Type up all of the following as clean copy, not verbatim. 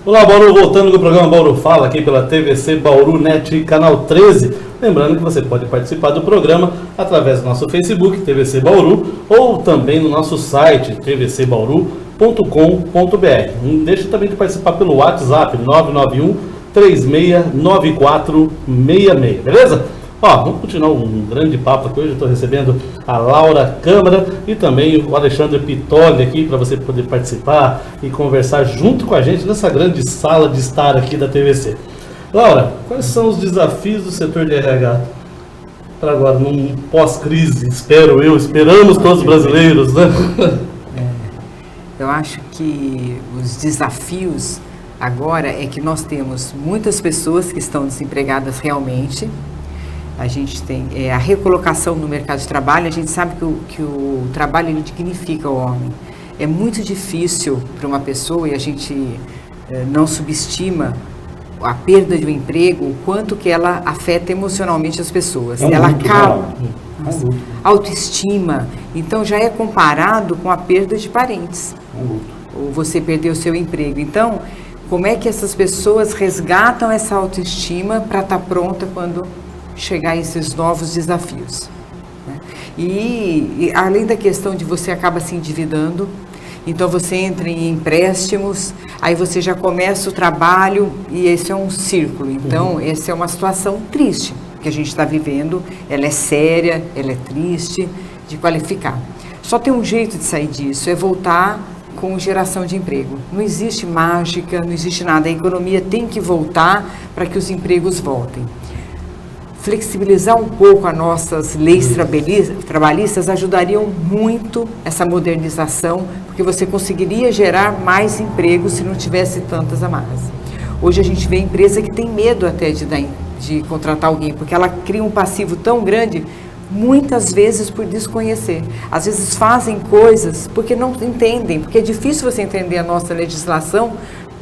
Olá, Bauru, voltando com o programa Bauru Fala, aqui pela TVC Bauru Net, canal 13. Lembrando que você pode participar do programa através do nosso Facebook, TVC Bauru, ou também no nosso site, tvcbauru.com.br. Não deixe também de participar pelo WhatsApp, 991-369466, beleza? Vamos continuar um grande papo aqui. Hoje eu estou recebendo a Laura Câmara e também o Alexandre Pitoli aqui para você poder participar e conversar junto com a gente nessa grande sala de estar aqui da TVC. Laura, quais são os desafios do setor de RH para agora, num pós-crise? Esperamos todos os brasileiros, né? Eu acho que os desafios agora é que nós temos muitas pessoas que estão desempregadas realmente. A gente tem a recolocação no mercado de trabalho. A gente sabe que o trabalho ele dignifica o homem. É muito difícil para uma pessoa, e a gente não subestima a perda de um emprego, o quanto que ela afeta emocionalmente as pessoas. Ela acaba autoestima. Então já é comparado com a perda de parentes. Ou você perdeu o seu emprego. Então, como é que essas pessoas resgatam essa autoestima para estar pronta quando chegar a esses novos desafios, né? E além da questão de você acaba se endividando, então você entra em empréstimos, aí você já começa o trabalho e esse é um círculo. Então essa é uma situação triste que a gente está vivendo, ela é séria, ela é triste de qualificar. Só tem um jeito de sair disso, é voltar com geração de emprego. Não existe mágica, não existe nada, a economia tem que voltar para que os empregos voltem. Flexibilizar um pouco as nossas leis trabalhistas ajudariam muito essa modernização, porque você conseguiria gerar mais empregos se não tivesse tantas amarras. Hoje a gente vê empresa que tem medo até de contratar alguém, porque ela cria um passivo tão grande, muitas vezes por desconhecer. Às vezes fazem coisas porque não entendem, porque é difícil você entender a nossa legislação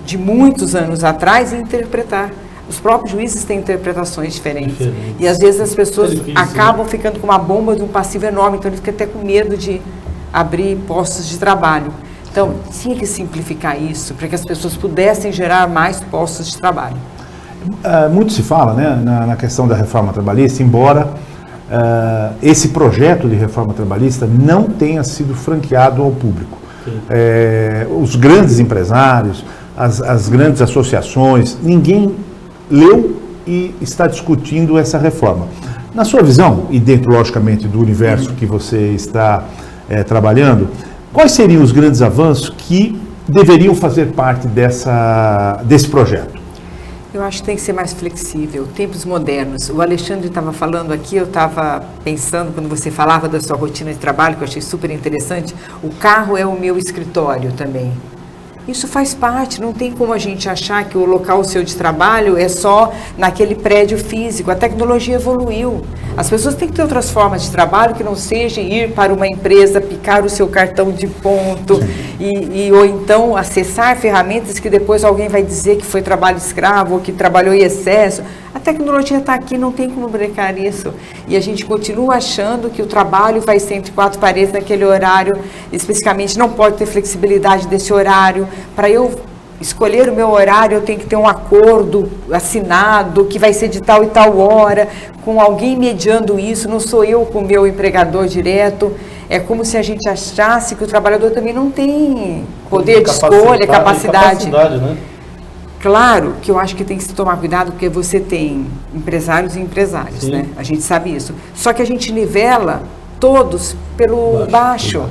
de muitos anos atrás e interpretar. Os próprios juízes têm interpretações diferentes. E às vezes as pessoas acabam ficando com uma bomba de um passivo enorme, então eles ficam até com medo de abrir postos de trabalho. Então, tinha que simplificar isso para que as pessoas pudessem gerar mais postos de trabalho. Muito se fala, né, na questão da reforma trabalhista, embora esse projeto de reforma trabalhista não tenha sido franqueado ao público. Os grandes empresários, as grandes associações, ninguém leu e está discutindo essa reforma. Na sua visão, e dentro, logicamente, do universo que você está trabalhando, quais seriam os grandes avanços que deveriam fazer parte desse projeto? Eu acho que tem que ser mais flexível, tempos modernos. O Alexandre estava falando aqui, eu estava pensando, quando você falava da sua rotina de trabalho, que eu achei super interessante, o carro é o meu escritório também. Isso faz parte, não tem como a gente achar que o local seu de trabalho é só naquele prédio físico. A tecnologia evoluiu. As pessoas têm que ter outras formas de trabalho que não seja ir para uma empresa, picar o seu cartão de ponto ou então acessar ferramentas que depois alguém vai dizer que foi trabalho escravo ou que trabalhou em excesso. A tecnologia está aqui, não tem como brincar isso. E a gente continua achando que o trabalho vai ser entre quatro paredes naquele horário, especificamente não pode ter flexibilidade desse horário. Para eu escolher o meu horário, eu tenho que ter um acordo assinado, que vai ser de tal e tal hora, com alguém mediando isso, não sou eu com o meu empregador direto. É como se a gente achasse que o trabalhador também não tem poder de escolha, capacidade. Né? Claro que eu acho que tem que se tomar cuidado, porque você tem empresários e empresários, né? A gente sabe isso. Só que a gente nivela todos pelo baixo.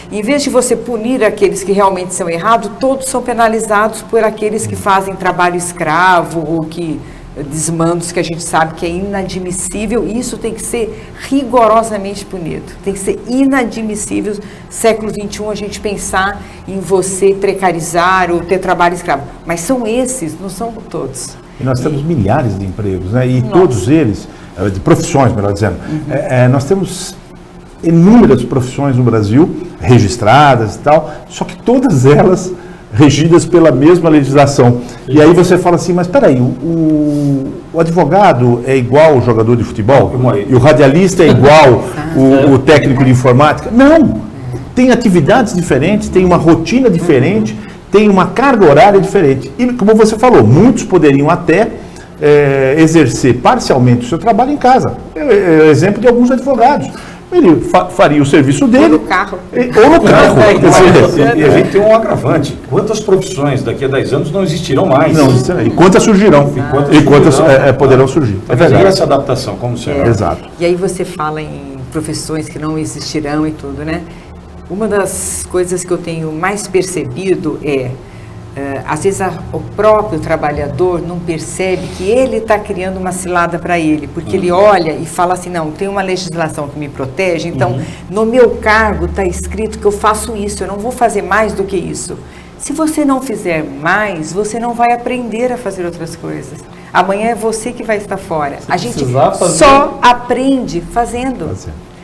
Em vez de você punir aqueles que realmente são errados, todos são penalizados por aqueles que fazem trabalho escravo ou que desmandos que a gente sabe que é inadmissível. E isso tem que ser rigorosamente punido. Tem que ser inadmissível, século XXI, a gente pensar em você precarizar ou ter trabalho escravo. Mas são esses, não são todos. E nós temos milhares de empregos, né? E todos eles, de profissões, melhor dizendo, nós temos inúmeras profissões no Brasil, registradas e tal, só que todas elas regidas pela mesma legislação. E aí você fala assim, mas peraí, o advogado é igual o jogador de futebol? E o radialista é igual o técnico de informática? Não! Tem atividades diferentes, tem uma rotina diferente, tem uma carga horária diferente. E, como você falou, muitos poderiam até exercer parcialmente o seu trabalho em casa. Exemplo de alguns advogados. Ele faria o serviço dele. Ou no carro. Ou no carro. E a gente tem um agravante. Quantas profissões daqui a 10 anos não existirão mais? Não existirão. E quantas surgirão? E quantas poderão surgir. É verdade. Essa adaptação, como será? Exato. E aí você fala em profissões que não existirão e tudo, né? Uma das coisas que eu tenho mais percebido às vezes o próprio trabalhador não percebe que ele está criando uma cilada para ele, porque ele olha e fala assim, não, tem uma legislação que me protege, então no meu cargo está escrito que eu faço isso, eu não vou fazer mais do que isso. Se você não fizer mais, você não vai aprender a fazer outras coisas. Amanhã é você que vai estar fora. A gente só aprende fazendo.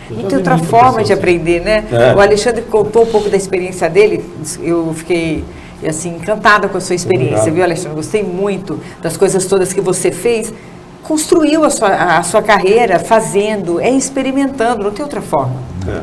Não tem outra forma de aprender, né? O Alexandre contou um pouco da experiência dele, eu fiquei assim, encantada com a sua experiência, viu, Alexandre? Gostei muito das coisas todas que você fez. Construiu a sua carreira fazendo, experimentando, não tem outra forma.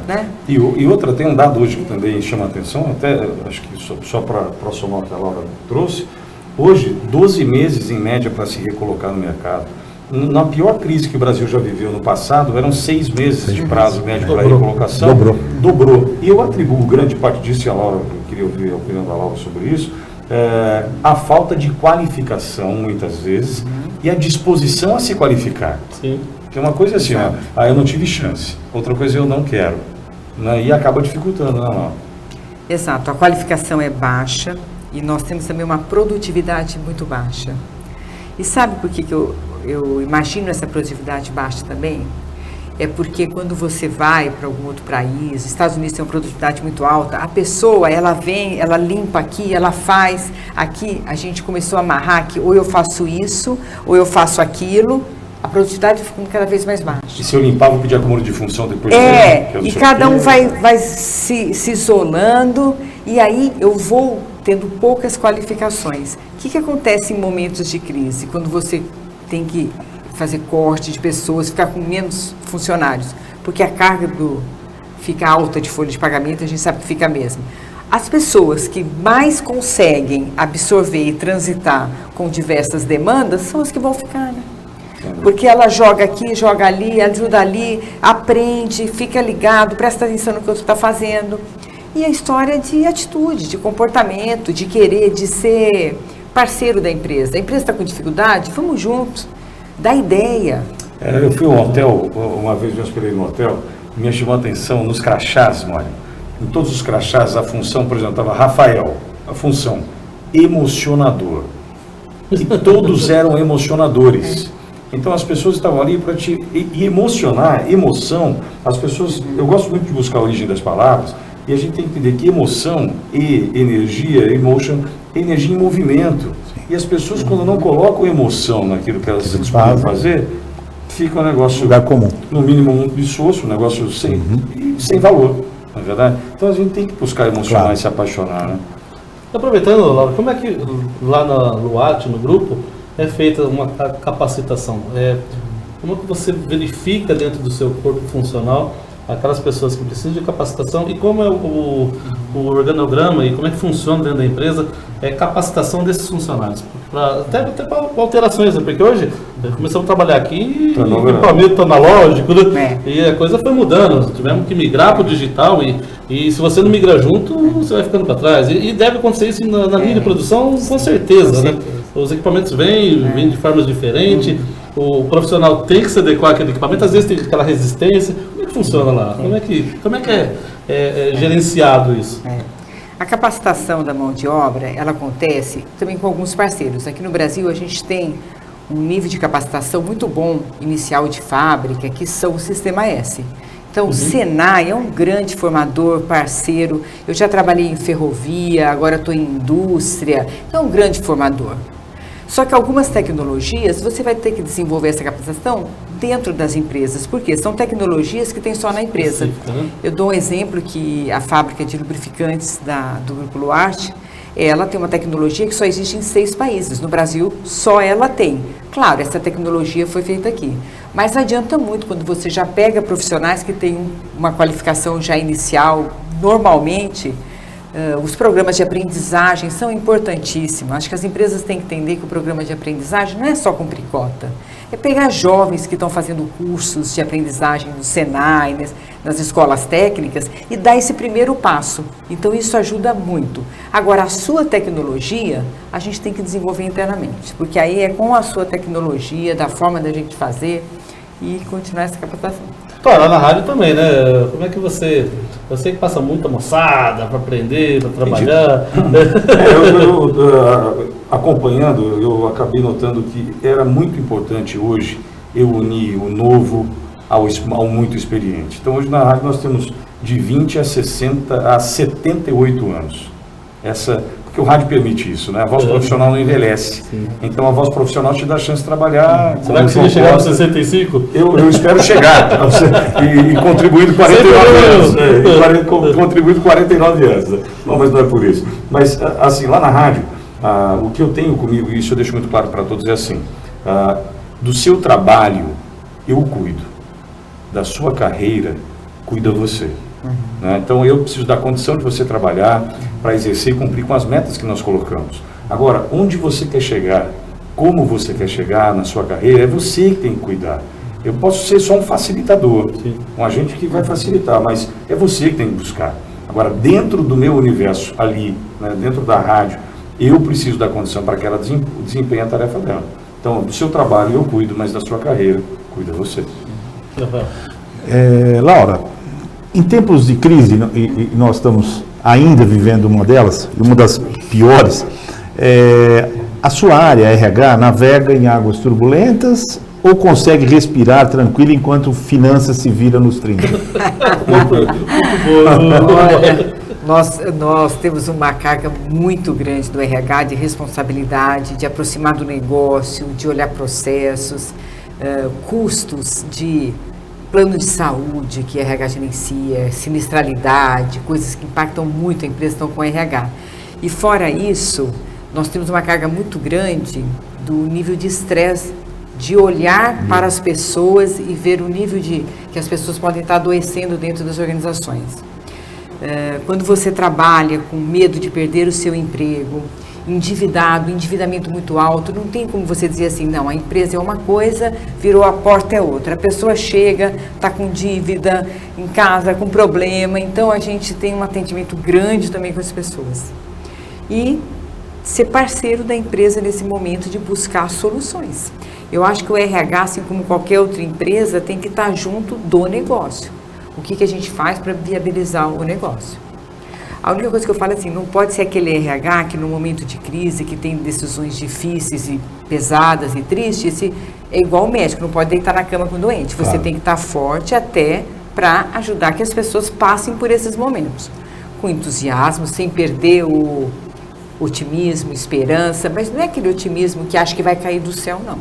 Né? E outra, tem um dado hoje que também chama a atenção, até acho que só para somar o que a Laura trouxe, hoje, 12 meses em média para se recolocar no mercado. Na pior crise que o Brasil já viveu no passado, eram 6 meses de prazo médio para recolocação. Dobrou. E eu atribuo grande parte disso, e a Laura, eu queria ouvir a opinião da Laura sobre isso, a falta de qualificação, muitas vezes, e a disposição a se qualificar. Sim. Porque uma coisa é assim, eu não tive chance, outra coisa eu não quero. Né? E acaba dificultando, né, Laura? Exato, a qualificação é baixa e nós temos também uma produtividade muito baixa. E sabe por que eu imagino essa produtividade baixa também? É porque quando você vai para algum outro país, Estados Unidos tem uma produtividade muito alta, a pessoa, ela vem, ela limpa aqui, ela faz, aqui a gente começou a amarrar que ou eu faço isso, ou eu faço aquilo, a produtividade ficando cada vez mais baixa. E se eu limpar, vou pedir acúmulo de função depois? E cada um vai se isolando, e aí eu vou tendo poucas qualificações. O que acontece em momentos de crise, quando você tem que fazer corte de pessoas, ficar com menos funcionários, porque a carga fica alta de folha de pagamento, a gente sabe que fica mesmo. As pessoas que mais conseguem absorver e transitar com diversas demandas são as que vão ficar, né? Porque ela joga aqui, joga ali, ajuda ali, aprende, fica ligado, presta atenção no que o outro está fazendo. E a história de atitude, de comportamento, de querer, de ser parceiro da empresa. A empresa está com dificuldade? Vamos juntos. Dá ideia. Eu fui a um hotel, uma vez eu esperei no hotel, me chamou a atenção nos crachás, Mônica. Em todos os crachás, a função, por exemplo, estava Rafael, a função emocionador. E todos eram emocionadores. Então as pessoas estavam ali para te emocionar, emoção. As pessoas, eu gosto muito de buscar a origem das palavras, e a gente tem que entender que emoção e energia, energia em movimento. E as pessoas, quando não colocam emoção naquilo que elas se dispõem a fazer, fica um negócio, lugar comum, no mínimo muito viçoso, um negócio sem valor, não é verdade? Então a gente tem que buscar emocionar e se apaixonar, né? Aproveitando, Laura, como é que lá no LUAT, no grupo, é feita uma capacitação? Como é que você verifica dentro do seu corpo funcional aquelas pessoas que precisam de capacitação e como é o organograma e como é que funciona dentro da empresa capacitação desses funcionários? Até para alterações, né? Porque hoje começamos a trabalhar aqui e equipamento analógico, né? E a coisa foi mudando, tivemos que migrar para o digital e se você não migra junto, você vai ficando para trás. E deve acontecer isso na linha de produção com certeza, né? Os equipamentos vêm de formas diferentes, o profissional tem que se adequar àquele equipamento, às vezes tem aquela resistência. Como é que funciona lá? Como é que é gerenciado isso? A capacitação da mão de obra, ela acontece também com alguns parceiros. Aqui no Brasil a gente tem um nível de capacitação muito bom, inicial de fábrica, que são o Sistema S. Então, o Senai é um grande formador, parceiro. Eu já trabalhei em ferrovia, agora estou em indústria. Então, é um grande formador. Só que algumas tecnologias, você vai ter que desenvolver essa capacitação dentro das empresas. Por quê? São tecnologias que tem só na empresa. Eu dou um exemplo que a fábrica de lubrificantes do Grupo LUAT, ela tem uma tecnologia que só existe em 6 países. No Brasil, só ela tem. Claro, essa tecnologia foi feita aqui. Mas adianta muito quando você já pega profissionais que têm uma qualificação já inicial, normalmente, Os programas de aprendizagem são importantíssimos. Acho que as empresas têm que entender que o programa de aprendizagem não é só cumprir cota. É pegar jovens que estão fazendo cursos de aprendizagem no Senai, nas escolas técnicas, e dar esse primeiro passo. Então, isso ajuda muito. Agora, a sua tecnologia, a gente tem que desenvolver internamente, porque aí é com a sua tecnologia, da forma da gente fazer e continuar essa capacitação. Claro, lá na rádio também, né? Como é que você... Eu sei que passa muita moçada para aprender, para trabalhar. Acompanhando, eu acabei notando que era muito importante hoje eu unir o novo ao muito experiente. Então, hoje na rádio nós temos de 20 a 78 anos. Porque o rádio permite isso, né? A voz profissional não envelhece. Sim. Então, a voz profissional te dá a chance de trabalhar. Você vai conseguir chegar aos 65? Eu espero chegar. E contribuindo 49 anos. Contribuindo 49 anos. Né? Não, mas não é por isso. Mas, assim, lá na rádio, o que eu tenho comigo, e isso eu deixo muito claro para todos, é assim: do seu trabalho, eu cuido. Da sua carreira, cuida você. Né? Então, eu preciso da condição de você trabalhar para exercer e cumprir com as metas que nós colocamos. Agora, onde você quer chegar, como você quer chegar na sua carreira, é você que tem que cuidar. Eu posso ser só um facilitador, um agente que vai facilitar, mas é você que tem que buscar. Agora, dentro do meu universo ali, né, dentro da rádio, eu preciso da condição para que ela desempenhe a tarefa dela. Então, do seu trabalho eu cuido, mas da sua carreira, cuida você. Laura, em tempos de crise, e nós estamos ainda vivendo uma delas, uma das piores, a sua área, RH, navega em águas turbulentas ou consegue respirar tranquilo enquanto finanças se vira nos 30? Olha, nós temos uma carga muito grande do RH de responsabilidade, de aproximar do negócio, de olhar processos, custos de plano de saúde que a RH gerencia, sinistralidade, coisas que impactam muito a empresa, estão com a RH. E fora isso, nós temos uma carga muito grande do nível de estresse, de olhar para as pessoas e ver o nível que as pessoas podem estar adoecendo dentro das organizações. Quando você trabalha com medo de perder o seu emprego, endividamento muito alto, não tem como você dizer assim, não, a empresa é uma coisa, virou a porta é outra. A pessoa chega, está com dívida em casa, com problema, então a gente tem um atendimento grande também com as pessoas. E ser parceiro da empresa nesse momento de buscar soluções. Eu acho que o RH, assim como qualquer outra empresa, tem que estar junto do negócio. O que a gente faz para viabilizar o negócio? A única coisa que eu falo é assim, não pode ser aquele RH que no momento de crise, que tem decisões difíceis e pesadas e tristes, é igual o médico, não pode deitar na cama com o doente. Você Claro. tem que estar forte até para ajudar que as pessoas passem por esses momentos. Com entusiasmo, sem perder o otimismo, esperança, mas não é aquele otimismo que acha que vai cair do céu, não.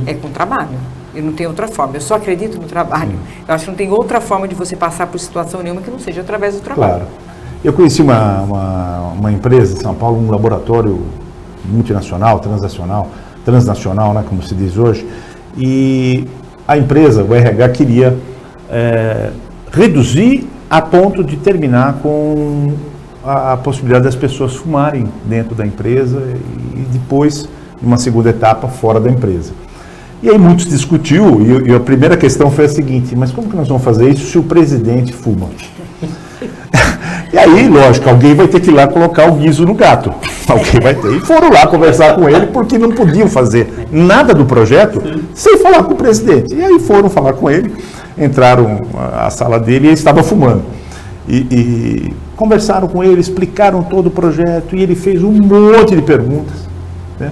É com trabalho. Eu não tenho outra forma, eu só acredito no trabalho. Eu acho que não tem outra forma de você passar por situação nenhuma que não seja através do trabalho. Claro. Eu conheci uma empresa em São Paulo, um laboratório multinacional, transnacional, né, como se diz hoje, e a empresa, o RH, queria reduzir a ponto de terminar com a possibilidade das pessoas fumarem dentro da empresa e depois, numa segunda etapa, fora da empresa. E aí muitos discutiu, e a primeira questão foi a seguinte, mas como que nós vamos fazer isso se o presidente fuma? E aí, lógico, alguém vai ter que ir lá colocar o guiso no gato. Alguém vai ter. E foram lá conversar com ele porque não podiam fazer nada do projeto sem falar com o presidente. E aí foram falar com ele, entraram à sala dele e ele estava fumando. E conversaram com ele, explicaram todo o projeto e ele fez um monte de perguntas, né?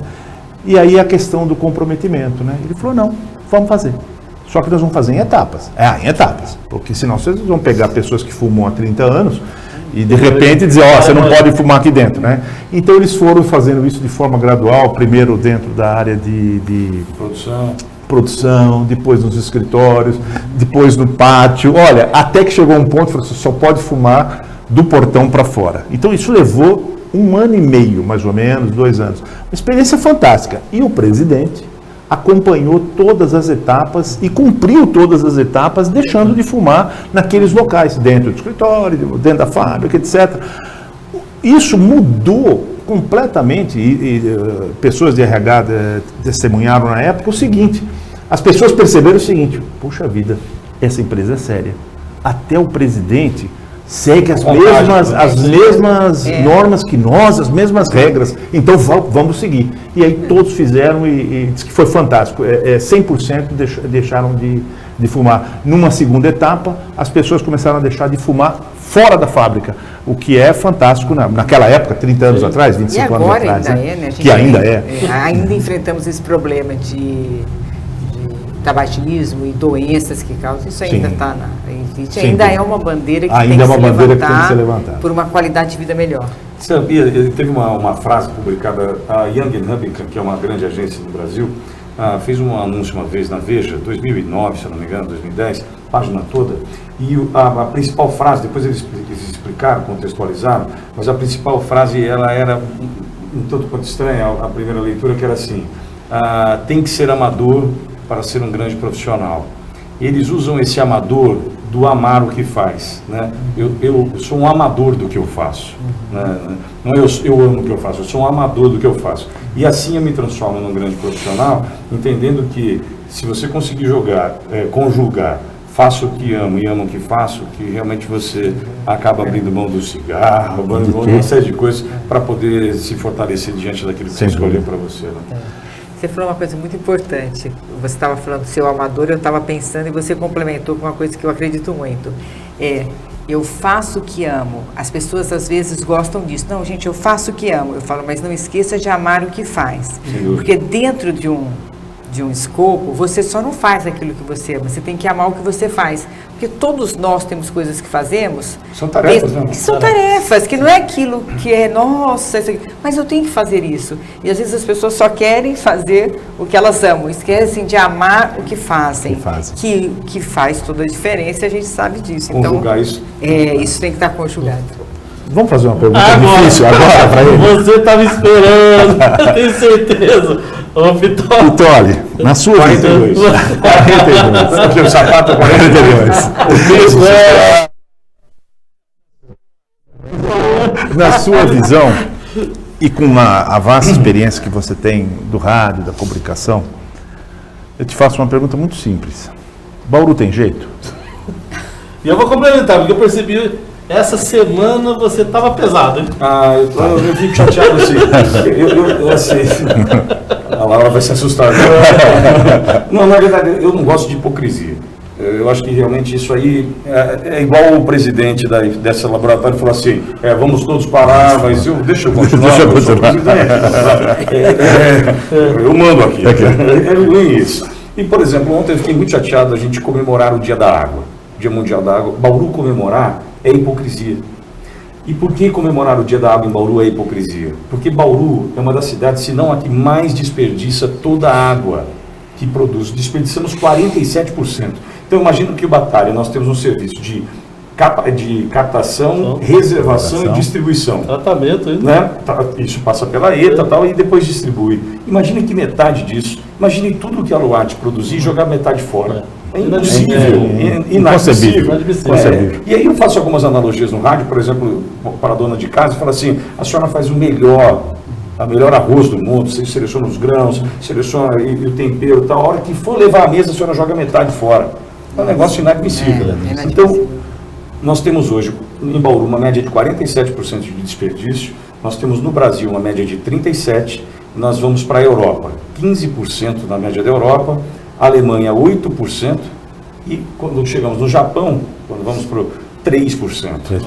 E aí a questão do comprometimento, né? Ele falou, não, vamos fazer. Só que nós vamos fazer em etapas. Em etapas. Porque senão vocês vão pegar pessoas que fumam há 30 anos e de repente dizer, você não pode fumar aqui dentro, né? Então eles foram fazendo isso de forma gradual, primeiro dentro da área de produção, depois nos escritórios, depois no pátio. Olha, até que chegou um ponto, você só pode fumar do portão para fora. Então isso levou 1 ano e meio, mais ou menos, 2 anos. Uma experiência fantástica. E o presidente acompanhou todas as etapas e cumpriu todas as etapas, deixando de fumar naqueles locais, dentro do escritório, dentro da fábrica, etc. Isso mudou completamente, pessoas de RH testemunharam na época o seguinte, as pessoas perceberam o seguinte, puxa vida, essa empresa é séria. Até o presidente segue as mesmas normas que nós, as mesmas regras, então vamos seguir. E aí todos fizeram e disse que foi fantástico, 100% deixaram de fumar. Numa segunda etapa, as pessoas começaram a deixar de fumar fora da fábrica, o que é fantástico naquela época, 30 anos atrás, 25 anos atrás. E agora ainda né? Que ainda é. Ainda enfrentamos esse problema de tabagismo e doenças que causam, isso ainda está existe, ainda é uma bandeira que tem que ser levantada por uma qualidade de vida melhor. Sabia, teve uma frase publicada, a Young & Hubicon, que é uma grande agência do Brasil, fez um anúncio uma vez na Veja, 2009, se eu não me engano, 2010, página toda, e a principal frase, depois eles explicaram, contextualizaram, mas a principal frase, ela era um tanto quanto estranha, a primeira leitura, que era assim, tem que ser amador para ser um grande profissional. Eles usam esse amador do amar o que faz, né? Eu sou um amador do que eu faço, né? Não é eu amo o que eu faço, eu sou um amador do que eu faço. E assim eu me transformo num grande profissional, entendendo que se você conseguir conjugar, faço o que amo e amo o que faço, que realmente você acaba abrindo mão do cigarro, abrindo mão de uma série de coisas para poder se fortalecer diante daquilo que você escolheu para você, né? Você falou uma coisa muito importante. Você estava falando do seu amador, eu estava pensando e você complementou com uma coisa que eu acredito muito. Eu faço o que amo. As pessoas às vezes gostam disso. Não, gente, eu faço o que amo. Eu falo, mas não esqueça de amar o que faz. Porque dentro de um escopo, você só não faz aquilo que você ama. Você tem que amar o que você faz. Porque todos nós temos coisas que fazemos. São tarefas, né? Que são tarefas, que não é aquilo que é, nossa, isso aqui, mas eu tenho que fazer isso. E às vezes as pessoas só querem fazer o que elas amam, esquecem de amar o que fazem. Que faz toda a diferença, a gente sabe disso. Conjugar isso. Isso tem que estar conjugado. Vamos fazer uma pergunta difícil agora para ele? Você estava esperando, tenho certeza. Ô, Pitoli, na sua 42. 42. O sapato é 42. Na sua visão, e com a vasta experiência que você tem do rádio, da comunicação, eu te faço uma pergunta muito simples. Bauru tem jeito? E eu vou complementar, porque eu percebi, essa semana você estava pesado, hein? Eu fico chateado assim. Eu assim. A Laura vai se assustar. Não, na verdade, eu não gosto de hipocrisia. Eu acho que realmente isso aí é igual o presidente dessa laboratório falou assim, vamos todos parar, mas deixa eu continuar. Eu mando aqui. É ruim isso. E, por exemplo, ontem eu fiquei muito chateado a gente comemorar o Dia da Água, Dia Mundial da Água. Bauru comemorar é hipocrisia. E por que comemorar o Dia da Água em Bauru é hipocrisia? Porque Bauru é uma das cidades, se não a que mais desperdiça toda a água que produz. Desperdiçamos 47%. Então imagina que o Batalha, nós temos um serviço de captação, reservação e distribuição. Tratamento, né? Isso passa pela ETA e depois distribui. Imagine que metade disso, imagine tudo que a Luarte produzir e jogar metade fora. É impossível, inadmissível. E aí eu faço algumas analogias no rádio, por exemplo, para a dona de casa, e falo assim, a senhora faz o melhor arroz do mundo, você seleciona os grãos, seleciona e o tempero e tal, a hora que for levar à mesa, a senhora joga metade fora. É um negócio inadmissível. Então, nós temos hoje, em Bauru, uma média de 47% de desperdício, nós temos no Brasil uma média de 37%, nós vamos para a Europa, 15% na média da Europa, Alemanha 8%, e quando chegamos no Japão, quando vamos para 3%.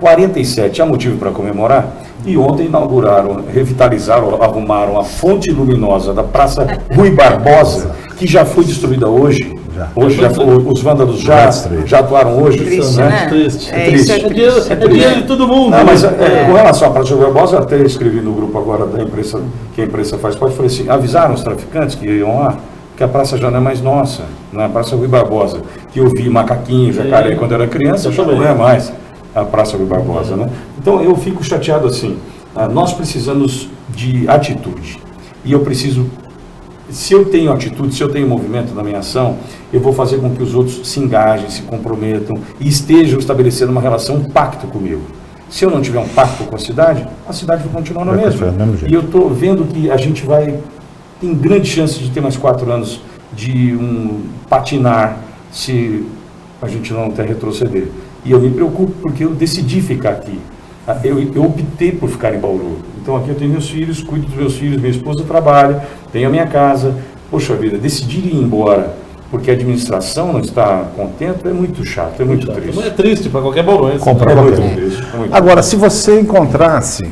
47%, há motivo para comemorar? E ontem inauguraram, revitalizaram, arrumaram a fonte luminosa da Praça Rui Barbosa, que já foi destruída hoje. Hoje os vândalos já atuaram hoje. Triste, né? Triste. É triste. É dinheiro de todo mundo. Não, mas com relação à Praça Rui Barbosa, eu até escrevi no grupo agora da imprensa, que a imprensa faz parte, falei assim, avisaram os traficantes que iam lá, que a praça já não é mais nossa, não é a Praça Rui Barbosa, que eu vi macaquinho, jacaré quando era criança, já não é mais a Praça Rui Barbosa, né? Então eu fico chateado assim, nós precisamos de atitude, e eu preciso, se eu tenho atitude, se eu tenho movimento na minha ação, eu vou fazer com que os outros se engajem, se comprometam e estejam estabelecendo uma relação, um pacto comigo. Se eu não tiver um pacto com a cidade vai continuar na mesma. continuar do mesmo jeito. E eu estou vendo que a gente tem grande chance de ter mais 4 anos de patinar se a gente não até retroceder. E eu me preocupo porque eu decidi ficar aqui. Eu optei por ficar em Bauru. Então aqui eu tenho meus filhos, cuido dos meus filhos, minha esposa trabalha, tenho a minha casa. Poxa vida, decidir ir embora porque a administração não está contente é muito chato, é muito triste. Não é triste para qualquer bauruense. Comprar né? qualquer muito triste, é muito Agora, se você encontrasse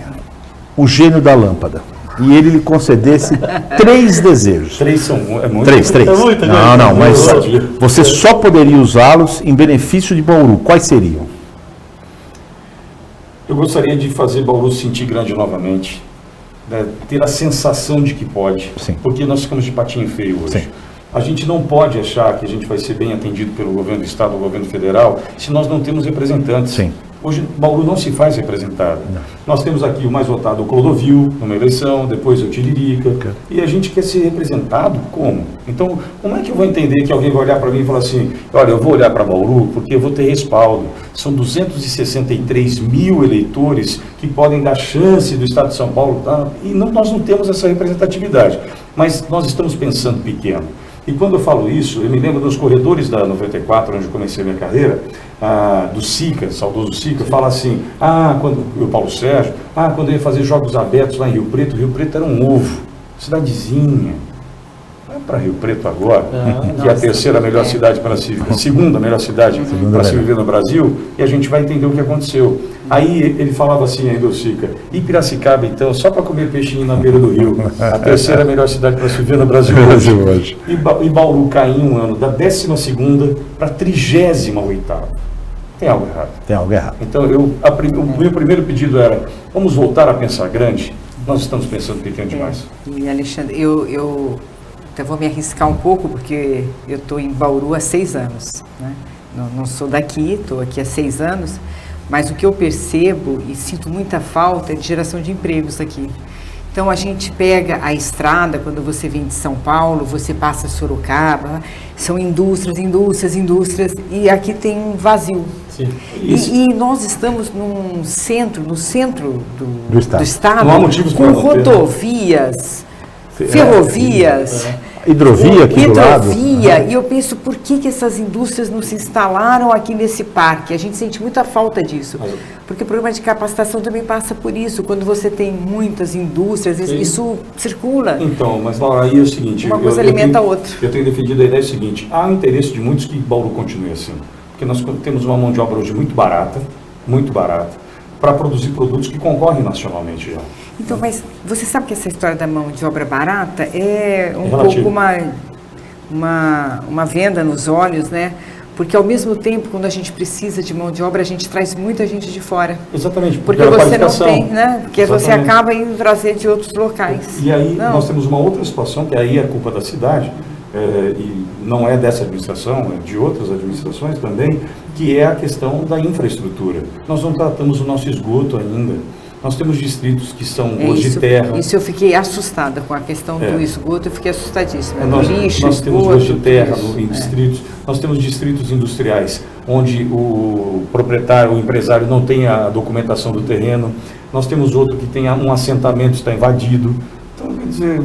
o gênio da lâmpada e ele lhe concedesse 3 desejos. 3 são é muito. 3. É muito, Não, gente. mas Muito. você só poderia usá-los em benefício de Bauru. Quais seriam? Eu gostaria de fazer Bauru se sentir grande novamente, né, ter a sensação de que pode, Sim. porque nós ficamos de patinho feio hoje. Sim. A gente não pode achar que a gente vai ser bem atendido pelo governo do estado ou governo federal se nós não temos representantes. Sim. Hoje, Bauru não se faz representado. Nós temos aqui o mais votado, o Clodovil, numa eleição, depois o Tiririca, e a gente quer ser representado como? Então, como é que eu vou entender que alguém vai olhar para mim e falar assim, olha, eu vou olhar para Bauru porque eu vou ter respaldo. São 263 mil eleitores que podem dar chance do estado de São Paulo, tá? E nós não temos essa representatividade, mas nós estamos pensando pequeno. E quando eu falo isso, eu me lembro dos corredores da 94, onde eu comecei a minha carreira, do SICA, saudoso SICA, fala assim, quando o Paulo Sérgio, quando eu ia fazer jogos abertos lá em Rio Preto era um ovo, cidadezinha. Vai para Rio Preto agora, que é a terceira melhor cidade para se viver, segunda melhor cidade para se viver no Brasil, e a gente vai entender o que aconteceu. Aí ele falava assim ainda, o SICA, e Piracicaba então, só para comer peixinho na beira do rio, a terceira melhor cidade para se viver no Brasil hoje. E Bauru cai em um ano da 12ª para a 38ª. Tem algo errado. Tem algo errado. Então, o meu primeiro pedido era, vamos voltar a pensar grande? Nós estamos pensando pequeno demais. E Alexandre, eu até vou me arriscar um pouco, porque eu estou em Bauru há 6 anos, né? Não sou daqui, estou aqui há 6 anos, mas o que eu percebo e sinto muita falta é de geração de empregos aqui. Então a gente pega a estrada, quando você vem de São Paulo, você passa Sorocaba, são indústrias, e aqui tem um vazio. Sim. E nós estamos no centro do estado Não há motivos para com não ter, né? rodovias, ferrovias, Hidrovia aqui do lado. e eu penso, por que essas indústrias não se instalaram aqui nesse parque? A gente sente muita falta disso, porque o programa de capacitação também passa por isso. Quando você tem muitas indústrias, isso circula. Então, mas Laura, aí é o seguinte... Uma coisa alimenta a outra. Eu tenho defendido a ideia seguinte, há um interesse de muitos que Bauru continue assim, porque nós temos uma mão de obra hoje muito barata, para produzir produtos que concorrem nacionalmente já. Então, mas você sabe que essa história da mão de obra barata é um relativo. pouco uma venda nos olhos, né? Porque ao mesmo tempo, quando a gente precisa de mão de obra, a gente traz muita gente de fora. Exatamente. Porque pela você não qualificação. tem, né? Porque você Exatamente. acaba indo trazer de outros locais. E aí Não. nós temos uma outra situação, que aí é culpa da cidade, e não é dessa administração, é de outras administrações também, que é a questão da infraestrutura. Nós não tratamos o nosso esgoto ainda. Nós temos distritos que são ruas de terra. Isso eu fiquei assustada com a questão do esgoto, eu fiquei assustadíssima. Nós temos ruas de terra em isso. distritos, nós temos distritos industriais, onde o proprietário, o empresário não tem a documentação do terreno, nós temos outro que tem um assentamento, está invadido. Então, quer dizer,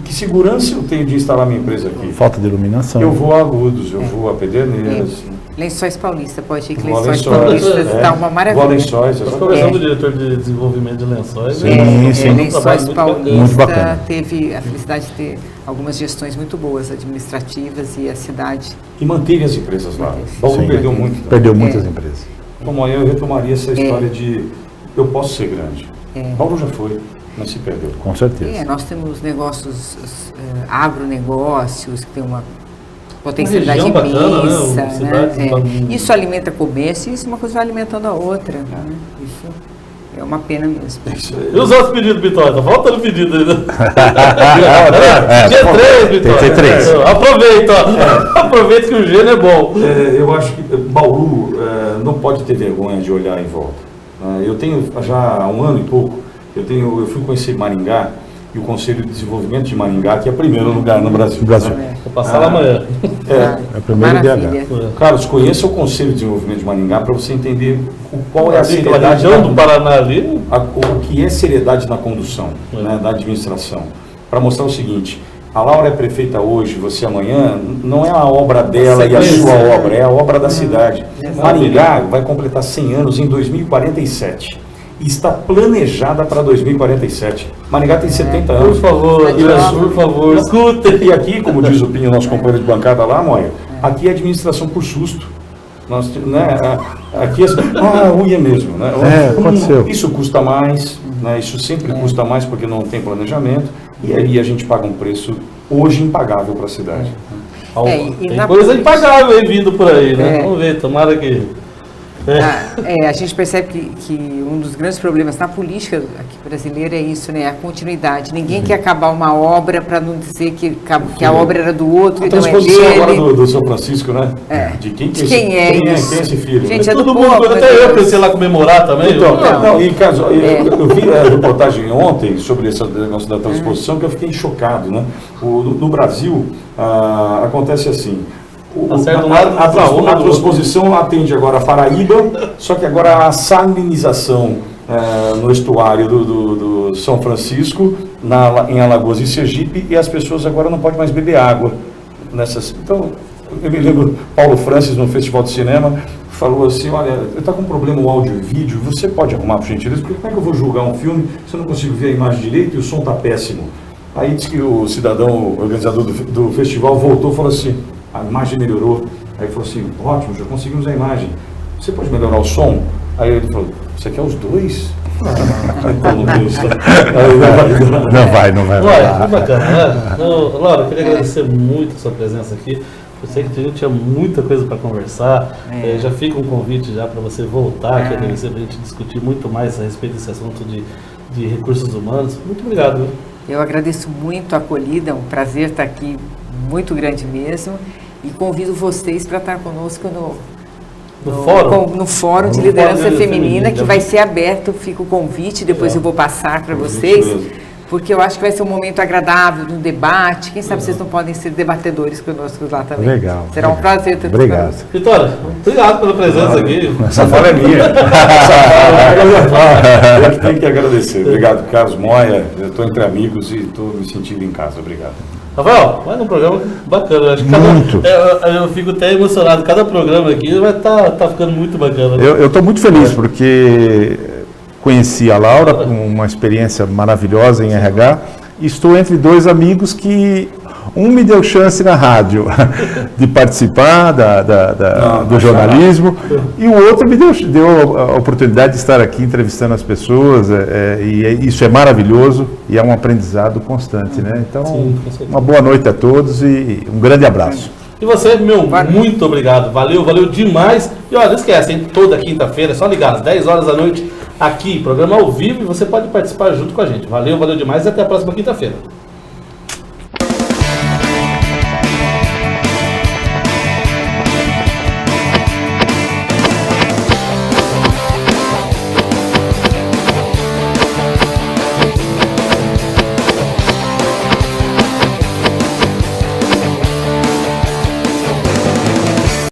que segurança eu tenho de instalar minha empresa aqui? Falta de iluminação. Eu vou a Agudos, eu vou a Pederneiras. Lençóis Paulista, pode ir que Vou a Lençóis Paulista está uma Vou a maravilha. Lençóis, Nós conversamos com o diretor de desenvolvimento de Lençóis. Sim, né? sim. Um Lençóis trabalho muito Paulista Muito bacana. teve a felicidade de ter algumas gestões muito boas administrativas e a cidade. E manteve as empresas lá. Bauru Sim. perdeu muito. Também. Perdeu muitas empresas. Como eu retomaria essa história de eu posso ser grande. Bauru já foi, mas se perdeu. Com certeza. Nós temos negócios, agronegócios, que tem uma potencialidade Uma região imensa. bacana, né? Cidades Isso alimenta comércio e isso é uma coisa vai alimentando a outra. Né? Isso é uma pena mesmo. E os outros pedidos, Vitória? Tá faltando pedido ainda. É, Dia 3, Vitória. Tem 3. Aproveita, ó. Aproveita que o gênio é bom. Eu acho que Bauru não pode ter vergonha de olhar em volta. Eu tenho já há um ano e pouco, eu fui conhecer Maringá e o Conselho de Desenvolvimento de Maringá, que é o primeiro lugar no Brasil. Vou passar lá amanhã. É o primeiro Maravilha. DH. Carlos, conheça o Conselho de Desenvolvimento de Maringá para você entender qual é a Aquela seriedade região do Paraná ali. o que é seriedade na condução, né, da administração. Para mostrar o seguinte, a Laura é prefeita hoje, você amanhã, não é a obra dela e a sua obra, é a obra da cidade. Maringá vai completar 100 anos em 2047 e está planejada para 2047. Maringá tem 70 Por anos. favor, por favor, escutem. E aqui, como diz o Pinho, nosso companheiro de bancada lá, Moia, aqui é administração por susto. Nós, né, aqui é mesmo. Né? Aconteceu. Isso custa mais, né? Isso sempre custa mais porque não tem planejamento, e aí a gente paga um preço hoje impagável para a cidade. Tem coisa impagável aí vindo por aí, né? Vamos ver, tomara que... A gente percebe que um dos grandes problemas na política aqui brasileira é isso, né? A continuidade. Ninguém quer acabar uma obra para não dizer que a obra era do outro e não é transposição dele. agora do São Francisco, né? De quem é esse filho? Gente, né? é do Todo povo, mundo, até eu pensei lá comemorar também. Eu vi a reportagem ontem sobre esse negócio da transposição que eu fiquei chocado, né? No Brasil, acontece assim. A transposição atende agora a Paraíba, só que agora a salinização no estuário do São Francisco, em Alagoas e Sergipe, e as pessoas agora não podem mais beber água nessas. Então, eu me lembro, Paulo Francis, no Festival de Cinema, falou assim, olha, está com um problema o áudio e vídeo, você pode arrumar por gentileza, porque como é que eu vou julgar um filme se eu não consigo ver a imagem direito e o som está péssimo? Aí disse que o cidadão, organizador do festival, voltou e falou assim, a imagem melhorou. Aí ele falou assim, ótimo, já conseguimos a imagem. Você pode melhorar o som? Aí ele falou, você quer os dois? Então não tem isso. Não vai. Olha, que bacana, né? Laura, eu queria agradecer muito a sua presença aqui. Eu sei que a gente tinha muita coisa para conversar. Já fica um convite já para você voltar aqui a DVC, para a gente discutir muito mais a respeito desse assunto de recursos humanos. Muito obrigado. Viu? Eu agradeço muito a acolhida, é um prazer estar aqui, muito grande mesmo, e convido vocês para estar conosco no Fórum de Liderança Feminina, que vai ser aberto, fica o convite, depois eu vou passar para vocês, porque eu acho que vai ser um momento agradável, um debate, quem sabe vocês não podem ser debatedores conosco lá também. Legal. Será um prazer ter Obrigado. Vitória, obrigado pela presença aqui. Essa fala é minha. Eu que tenho que agradecer. Obrigado, Carlos Moia. Eu estou entre amigos e estou me sentindo em casa. Obrigado. Rafael, vai num programa bacana. Acho que eu fico até emocionado. Cada programa aqui vai tá ficando muito bacana. Eu estou muito feliz porque conheci a Laura com uma experiência maravilhosa em RH. E estou entre dois amigos que um me deu chance na rádio de participar do jornalismo e o outro me deu a oportunidade de estar aqui entrevistando as pessoas e isso é maravilhoso e é um aprendizado constante, né? Então, uma boa noite a todos e um grande abraço. E você, muito obrigado. Valeu demais. E olha, não esquece, hein? Toda quinta-feira, é só ligar às 10 horas da noite aqui, programa ao vivo, e você pode participar junto com a gente. Valeu demais e até a próxima quinta-feira.